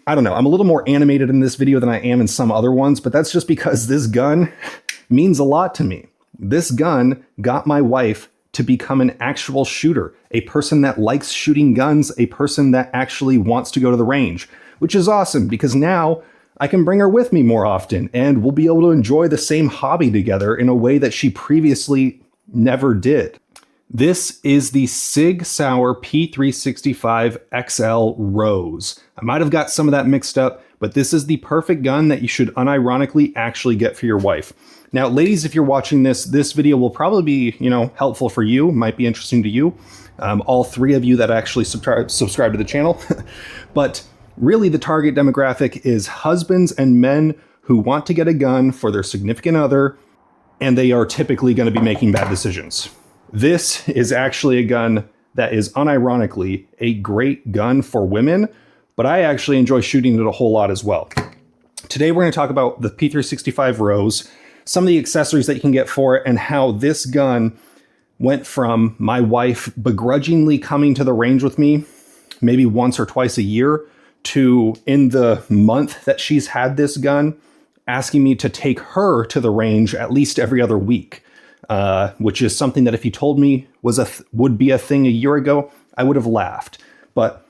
I don't know, I'm a little more animated in this video than I am in some other ones, but that's just because this gun means a lot to me. This gun got my wife to become an actual shooter, a person that likes shooting guns, a person that actually wants to go to the range, which is awesome because now I can bring her with me more often and we'll be able to enjoy the same hobby together in a way that she previously never did. This is the Sig Sauer P365 XL Rose. I might have got some of that mixed up, but this is the perfect gun that you should unironically actually get for your wife. Now, ladies, if you're watching this video will probably be, helpful for you, might be interesting to you. All three of you that actually subscribe to the channel. But really the target demographic is husbands and men who want to get a gun for their significant other, and they are typically going to be making bad decisions. This is actually a gun that is unironically a great gun for women, but I actually enjoy shooting it a whole lot as well. Today we're going to talk about the P365 Rose, some of the accessories that you can get for it, and how this gun went from my wife begrudgingly coming to the range with me maybe once or twice a year to in the month that she's had this gun, asking me to take her to the range at least every other week. Which is something that if you told me would be a thing a year ago, I would have laughed. But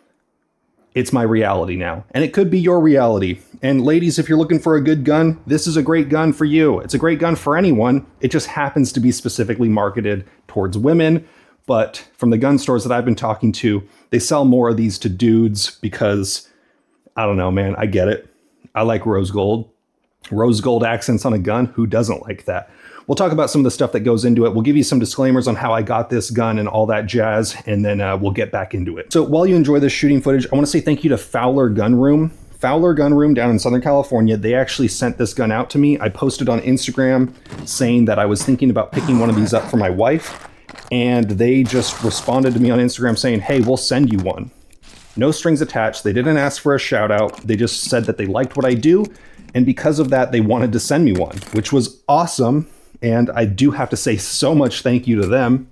it's my reality now. And it could be your reality. And ladies, if you're looking for a good gun, this is a great gun for you. It's a great gun for anyone. It just happens to be specifically marketed towards women. But from the gun stores that I've been talking to, they sell more of these to dudes because, I don't know, man, I get it. I like rose gold. Rose gold accents on a gun. Who doesn't like that? We'll talk about some of the stuff that goes into it. We'll give you some disclaimers on how I got this gun and all that jazz, and then we'll get back into it. So while you enjoy this shooting footage, I want to say thank you to Fowler Gun Room. Fowler Gun Room down in Southern California, they actually sent this gun out to me. I posted on Instagram saying that I was thinking about picking one of these up for my wife, and they just responded to me on Instagram saying, hey, we'll send you one. No strings attached. They didn't ask for a shout out. They just said that they liked what I do, and because of that, they wanted to send me one, which was awesome. And I do have to say so much thank you to them.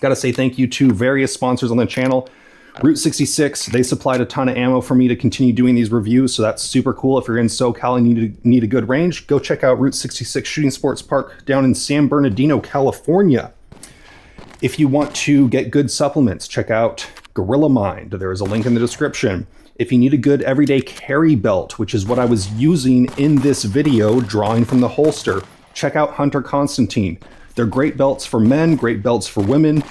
Got to say thank you to various sponsors on the channel. Route 66, they supplied a ton of ammo for me to continue doing these reviews, so that's super cool. If you're in SoCal and need a good range, go check out Route 66 Shooting Sports Park down in San Bernardino, California. If you want to get good supplements, check out Gorilla Mind. There is a link in the description. If you need a good everyday carry belt, which is what I was using in this video, drawing from the holster, check out Hunter Constantine. They're great belts for men, great belts for women,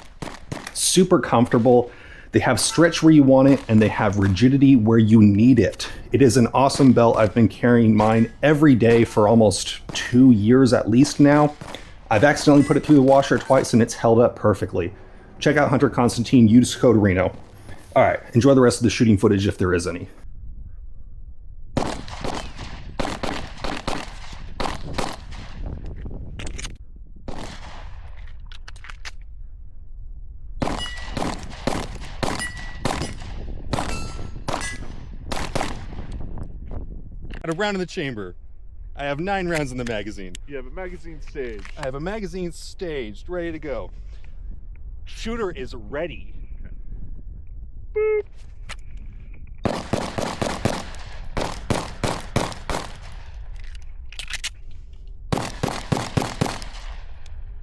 super comfortable. They have stretch where you want it, and they have rigidity where you need it. It is an awesome belt. I've been carrying mine every day for almost 2 years at least now. I've accidentally put it through the washer twice, and it's held up perfectly. Check out Hunter Constantine, use code Reno. All right, enjoy the rest of the shooting footage if there is any. A round in the chamber. I have 9 rounds in the magazine. You have a magazine staged. I have a magazine staged, ready to go. Shooter is ready. Boop.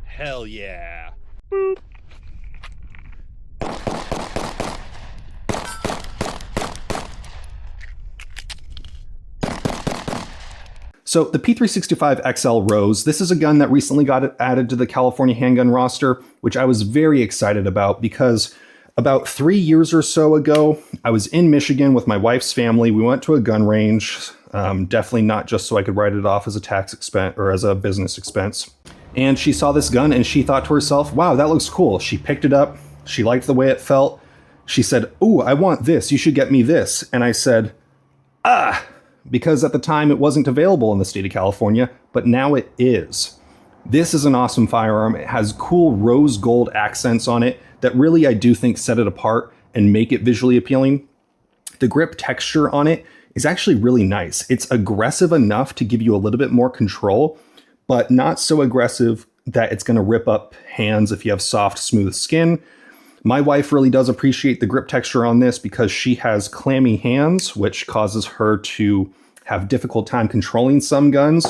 Hell yeah. Boop. So the P365 XL Rose, this is a gun that recently got added to the California handgun roster, which I was very excited about because about 3 years or so ago, I was in Michigan with my wife's family. We went to a gun range, definitely not just so I could write it off as a tax expense or as a business expense. And she saw this gun and she thought to herself, wow, that looks cool. She picked it up. She liked the way it felt. She said, ooh, I want this. You should get me this. And I said, because at the time it wasn't available in the state of California, but now it is. This is an awesome firearm. It has cool rose gold accents on it that really I do think set it apart and make it visually appealing. The grip texture on it is actually really nice. It's aggressive enough to give you a little bit more control, but not so aggressive that it's going to rip up hands if you have soft, smooth skin. My wife really does appreciate the grip texture on this because she has clammy hands, which causes her to have difficult time controlling some guns.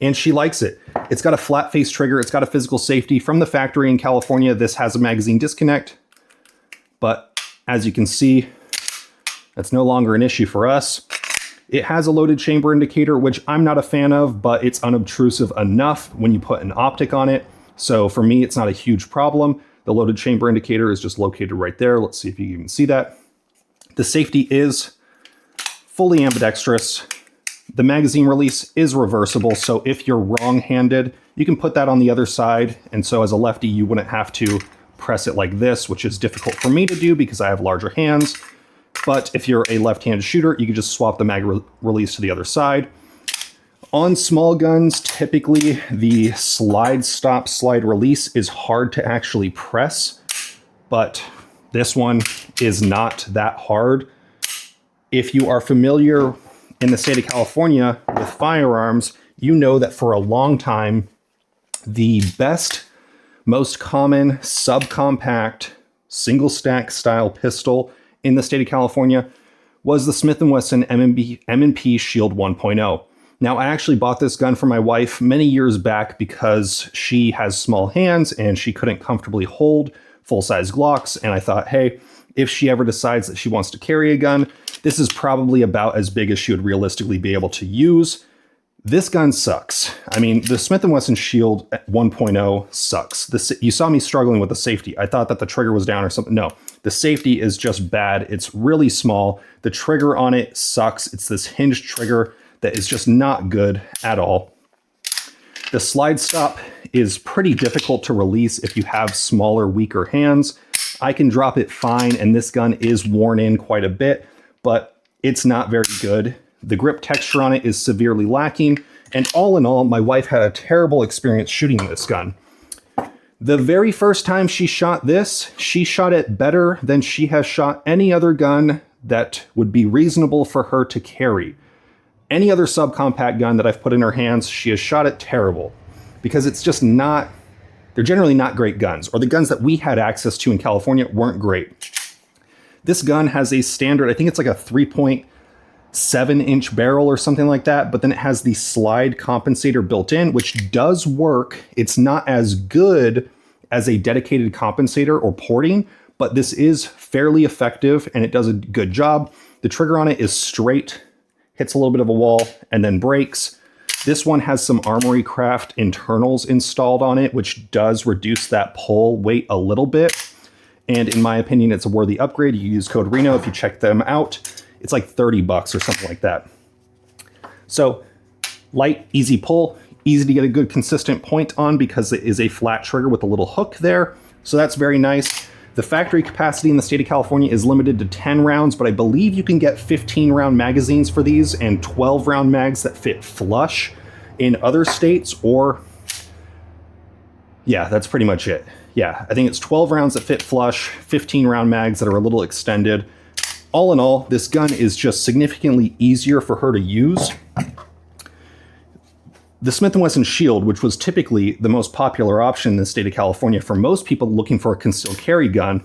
And she likes it. It's got a flat face trigger. It's got a physical safety. From the factory in California, this has a magazine disconnect. But as you can see, that's no longer an issue for us. It has a loaded chamber indicator, which I'm not a fan of, but it's unobtrusive enough when you put an optic on it. So for me, it's not a huge problem. The loaded chamber indicator is just located right there. Let's see if you can even see that. The safety is fully ambidextrous. The magazine release is reversible, so if you're wrong-handed, you can put that on the other side, and so as a lefty, you wouldn't have to press it like this, which is difficult for me to do because I have larger hands. But if you're a left-handed shooter, you can just swap the mag release to the other side. On small guns, typically the slide stop, slide release is hard to actually press, but this one is not that hard. If you are familiar in the state of California with firearms, you know that for a long time, the best, most common subcompact single stack style pistol in the state of California was the Smith & Wesson M&P Shield 1.0. Now, I actually bought this gun for my wife many years back because she has small hands and she couldn't comfortably hold full-size Glocks. And I thought, hey, if she ever decides that she wants to carry a gun, this is probably about as big as she would realistically be able to use. This gun sucks. I mean, the Smith & Wesson Shield 1.0 sucks. You saw me struggling with the safety. I thought that the trigger was down or something. No, the safety is just bad. It's really small. The trigger on it sucks. It's this hinged trigger that is just not good at all. The slide stop is pretty difficult to release if you have smaller, weaker hands. I can drop it fine, and this gun is worn in quite a bit, but it's not very good. The grip texture on it is severely lacking, and all in all, my wife had a terrible experience shooting this gun. The very first time she shot this, she shot it better than she has shot any other gun that would be reasonable for her to carry. Any other subcompact gun that I've put in her hands, she has shot it terrible because it's just not, they're generally not great guns, or the guns that we had access to in California weren't great. This gun has a standard, I think it's like a 3.7-inch barrel or something like that, but then it has the slide compensator built in, which does work. It's not as good as a dedicated compensator or porting, but this is fairly effective and it does a good job. The trigger on it is straight, hits a little bit of a wall, and then breaks. This one has some Armory Craft internals installed on it, which does reduce that pull weight a little bit. And in my opinion, it's a worthy upgrade. You use code Reno if you check them out. It's like $30 or something like that. So light, easy pull, easy to get a good consistent point on because it is a flat trigger with a little hook there. So that's very nice. The factory capacity in the state of California is limited to 10 rounds, but I believe you can get 15-round magazines for these and 12-round mags that fit flush in other states, or yeah, that's pretty much it. Yeah, I think it's 12 rounds that fit flush, 15-round mags that are a little extended. All in all, this gun is just significantly easier for her to use. The Smith & Wesson Shield, which was typically the most popular option in the state of California for most people looking for a concealed carry gun,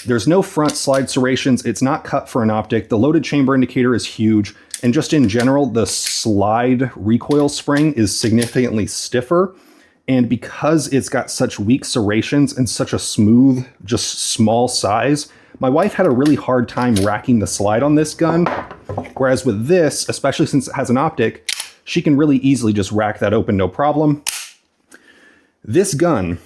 there's no front slide serrations. It's not cut for an optic. The loaded chamber indicator is huge. And just in general, the slide recoil spring is significantly stiffer. And because it's got such weak serrations and such a smooth, just small size, my wife had a really hard time racking the slide on this gun. Whereas with this, especially since it has an optic, she can really easily just rack that open, no problem. This gun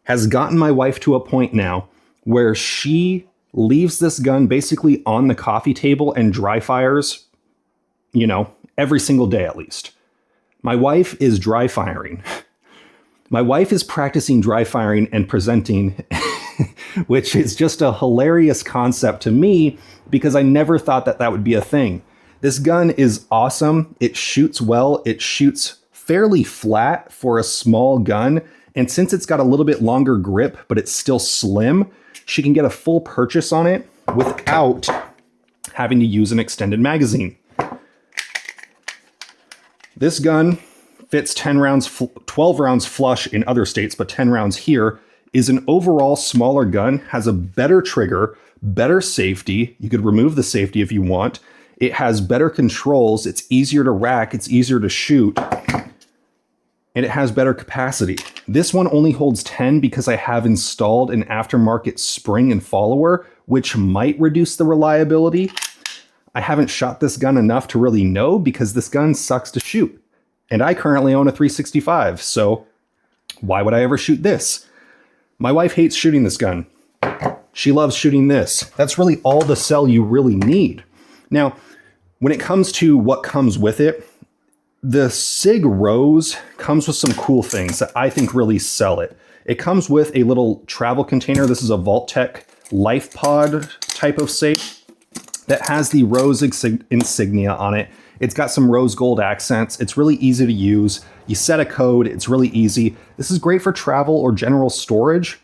has gotten my wife to a point now where she leaves this gun basically on the coffee table and dry fires, you know, every single day at least. My wife is dry firing. My wife is practicing dry firing and presenting, which is just a hilarious concept to me because I never thought that that would be a thing. This gun is awesome. It shoots well. It shoots fairly flat for a small gun. And since it's got a little bit longer grip, but it's still slim, she can get a full purchase on it without having to use an extended magazine. This gun fits 10 rounds, 12 rounds flush in other states, but 10 rounds here is an overall smaller gun, has a better trigger, better safety. You could remove the safety if you want. It has better controls. It's easier to rack. It's easier to shoot. And it has better capacity. This one only holds 10 because I have installed an aftermarket spring and follower, which might reduce the reliability. I haven't shot this gun enough to really know because this gun sucks to shoot. And I currently own a 365, so why would I ever shoot this? My wife hates shooting this gun. She loves shooting this. That's really all the cell you really need. Now, when it comes to what comes with it, the SIG Rose comes with some cool things that I think really sell it. It comes with a little travel container. This is a Vault-Tec Life Pod type of safe that has the Rose insignia on it. It's got some rose gold accents. It's really easy to use. You set a code, it's really easy. This is great for travel or general storage.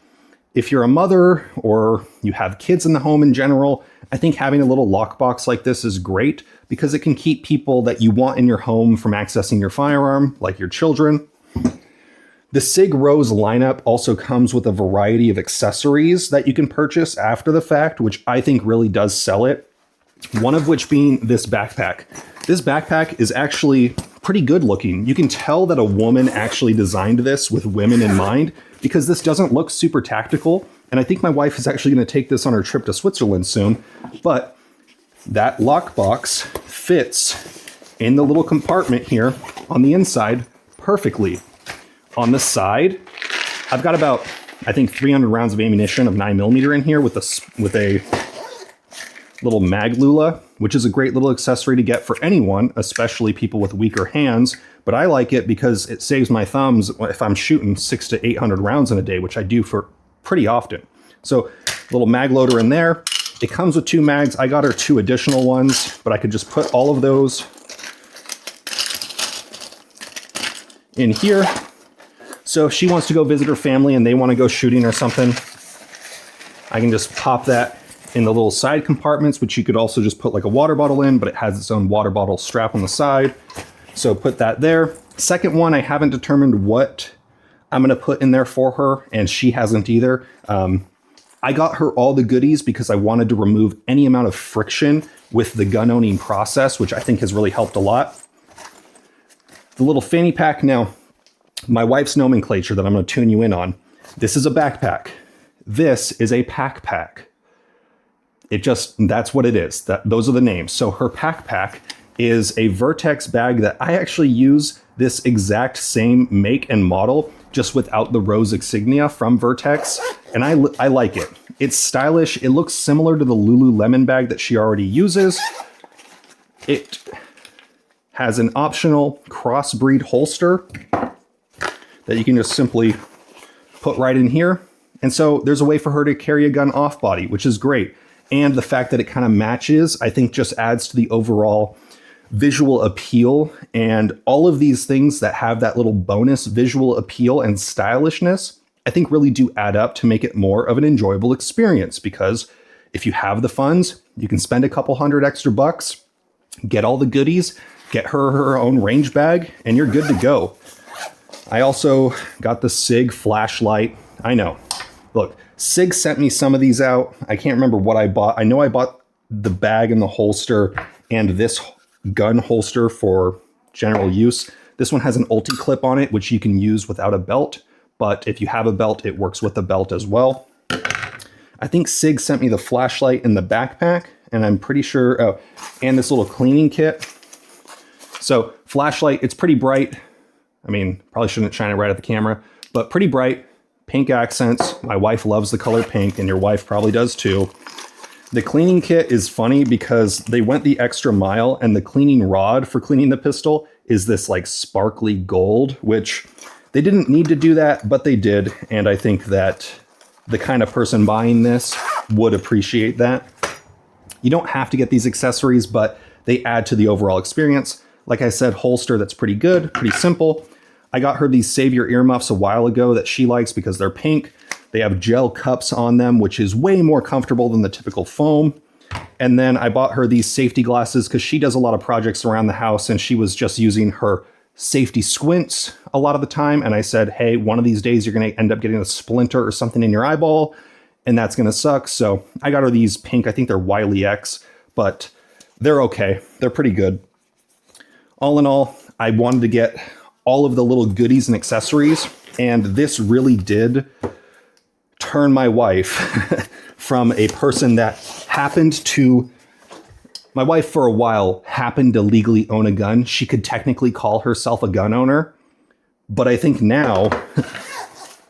If you're a mother or you have kids in the home in general, I think having a little lockbox like this is great because it can keep people that you want in your home from accessing your firearm, like your children. The SIG Rose lineup also comes with a variety of accessories that you can purchase after the fact, which I think really does sell it. One of which being this backpack. This backpack is actually pretty good looking. You can tell that a woman actually designed this with women in mind because this doesn't look super tactical. And I think my wife is actually going to take this on her trip to Switzerland soon. But that lockbox fits in the little compartment here on the inside perfectly. On the side, I've got about, I think, 300 rounds of ammunition of 9mm in here with a little mag lula, which is a great little accessory to get for anyone, especially people with weaker hands. But I like it because it saves my thumbs if I'm shooting 600 to 800 rounds in a day, which I do for pretty often. So little mag loader in there. It comes with 2 mags. I got her 2 additional ones, but I could just put all of those in here. So if she wants to go visit her family and they want to go shooting or something, I can just pop that in the little side compartments, which you could also just put like a water bottle in, but it has its own water bottle strap on the side. So put that there. Second one, I haven't determined what I'm going to put in there for her, and she hasn't either. I got her all the goodies because I wanted to remove any amount of friction with the gun owning process, which I think has really helped a lot. The little fanny pack. Now, my wife's nomenclature that I'm going to tune you in on. This is a backpack. This is a pack. That's what it is. Those are the names. So her pack is a Vertex bag that I actually use this exact same make and model, just without the rose insignia from Vertex. And I like it. It's stylish. It looks similar to the Lululemon bag that she already uses. It has an optional crossbreed holster that you can just simply put right in here. And so there's a way for her to carry a gun off body, which is great. And the fact that it kind of matches, I think, just adds to the overall visual appeal. And all of these things that have that little bonus visual appeal and stylishness, I think really do add up to make it more of an enjoyable experience. Because if you have the funds, you can spend a couple $100 extra bucks, get all the goodies, get her own range bag, and you're good to go. I also got the SIG flashlight. I know. Look, SIG sent me some of these out. I can't remember what I bought. I know I bought the bag and the holster and this gun holster for general use. This one has an ulti clip on it, which you can use without a belt. But if you have a belt, it works with the belt as well. I think SIG sent me the flashlight and the backpack, and I'm pretty sure, oh, and this little cleaning kit. So flashlight, it's pretty bright. I mean, probably shouldn't shine it right at the camera, but pretty bright. Pink accents. My wife loves the color pink, and your wife probably does too. The cleaning kit is funny because they went the extra mile, and the cleaning rod for cleaning the pistol is this like sparkly gold, which they didn't need to do that, but they did. And I think that the kind of person buying this would appreciate that. You don't have to get these accessories, but they add to the overall experience. Like I said, holster that's pretty good, pretty simple. I got her these Savior earmuffs a while ago that she likes because they're pink. They have gel cups on them, which is way more comfortable than the typical foam. And then I bought her these safety glasses because she does a lot of projects around the house and she was just using her safety squints a lot of the time. And I said, hey, one of these days you're going to end up getting a splinter or something in your eyeball, and that's going to suck. So I got her these pink, I think they're Wiley X, but they're okay. They're pretty good. All in all, I wanted to get all of the little goodies and accessories, and this really did turn my wife from a person that my wife for a while happened to legally own a gun. She could technically call herself a gun owner. But I think now,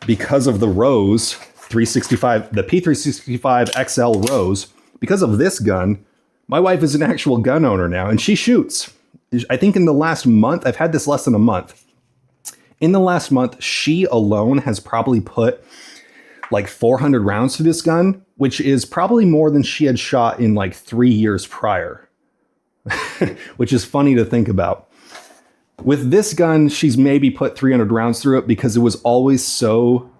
because of the Rose 365, the P365 XL Rose, because of this gun, my wife is an actual gun owner now, and she shoots. I think in the last month, I've had this less than a month. In the last month, she alone has probably put like 400 rounds to this gun, which is probably more than she had shot in like 3 years prior, which is funny to think about. With this gun, she's maybe put 300 rounds through it because it was always so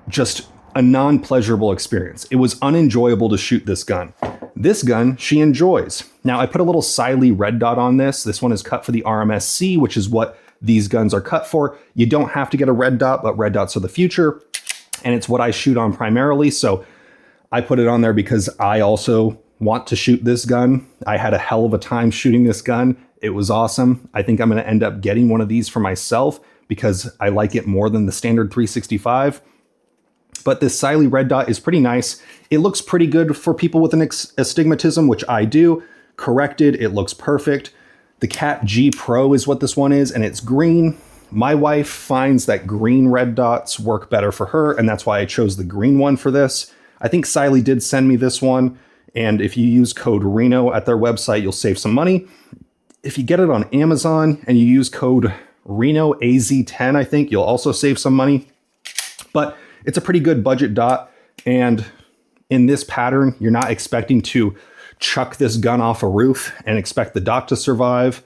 just a non-pleasurable experience. It was unenjoyable to shoot this gun. This gun, she enjoys. Now, I put a little Siley red dot on this. This one is cut for the RMSC, which is what these guns are cut for. You don't have to get a red dot, but red dots are the future. And it's what I shoot on primarily. So I put it on there because I also want to shoot this gun. I had a hell of a time shooting this gun. It was awesome. I think I'm going to end up getting one of these for myself because I like it more than the standard 365. But this Siley red dot is pretty nice. It looks pretty good for people with an astigmatism, which I do. Corrected, it looks perfect. The Cat G Pro is what this one is, and it's green. My wife finds that green red dots work better for her, and that's why I chose the green one for this. I think Siley did send me this one, and if you use code Reno at their website, you'll save some money. If you get it on Amazon and you use code Reno AZ10, I think you'll also save some money. But it's a pretty good budget dot, and in this pattern, you're not expecting to chuck this gun off a roof and expect the dot to survive.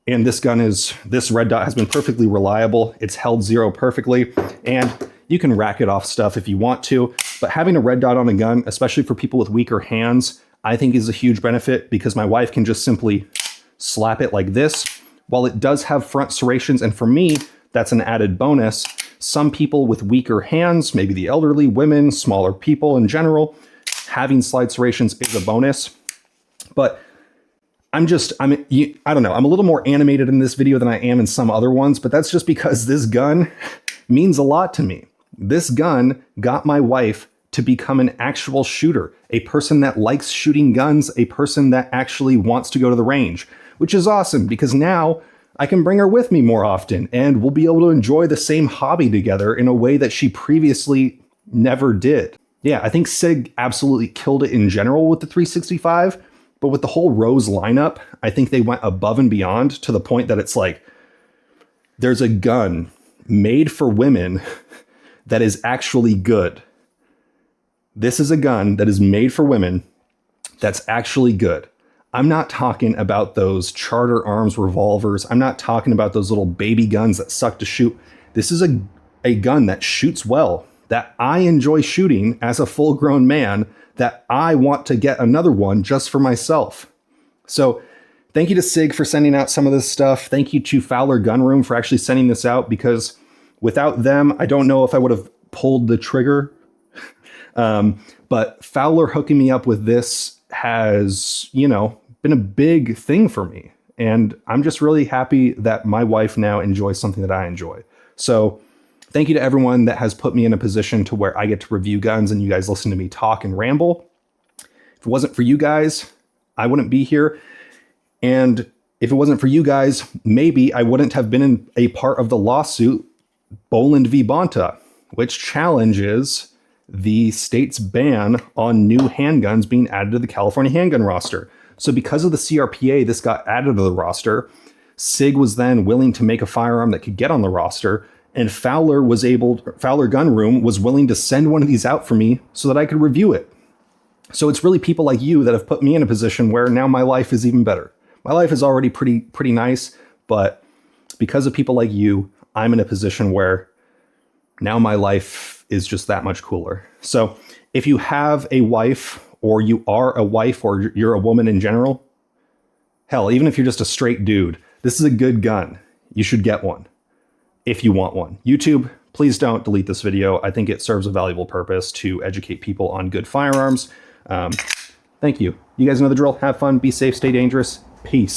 And this red dot has been perfectly reliable. It's held zero perfectly, and you can rack it off stuff if you want to. But having a red dot on a gun, especially for people with weaker hands, I think is a huge benefit because my wife can just simply slap it like this. While it does have front serrations, and for me, that's an added bonus. Some people with weaker hands, maybe the elderly, women, smaller people in general, having slide serrations is a bonus. But I don't know, I'm a little more animated in this video than I am in some other ones, but that's just because this gun means a lot to me. This gun got my wife to become an actual shooter, a person that likes shooting guns, a person that actually wants to go to the range, which is awesome because now I can bring her with me more often and we'll be able to enjoy the same hobby together in a way that she previously never did. Yeah, I think SIG absolutely killed it in general with the 365. But with the whole Rose lineup, I think they went above and beyond to the point that it's like, there's a gun made for women that is actually good. This is a gun that is made for women that's actually good. I'm not talking about those Charter Arms revolvers. I'm not talking about those little baby guns that suck to shoot. This is a gun that shoots well, that I enjoy shooting as a full-grown man, that I want to get another one just for myself. So thank you to SIG for sending out some of this stuff. Thank you to Fowler Gun Room for actually sending this out, because without them, I don't know if I would have pulled the trigger. But Fowler hooking me up with this has, been a big thing for me. And I'm just really happy that my wife now enjoys something that I enjoy. So thank you to everyone that has put me in a position to where I get to review guns and you guys listen to me talk and ramble. If it wasn't for you guys, I wouldn't be here. And if it wasn't for you guys, maybe I wouldn't have been a part of the lawsuit Boland v. Bonta, which challenges the state's ban on new handguns being added to the California handgun roster. So because of the CRPA, this got added to the roster. SIG was then willing to make a firearm that could get on the roster. And Fowler Gun Room was willing to send one of these out for me so that I could review it. So it's really people like you that have put me in a position where now my life is even better. My life is already pretty nice, but because of people like you, I'm in a position where now my life is just that much cooler. So if you have a wife, or you are a wife, or you're a woman in general, hell, even if you're just a straight dude, this is a good gun. You should get one. if you want one. YouTube, please don't delete this video. I think it serves a valuable purpose to educate people on good firearms. Thank you. You guys know the drill. Have fun, be safe, stay dangerous. Peace.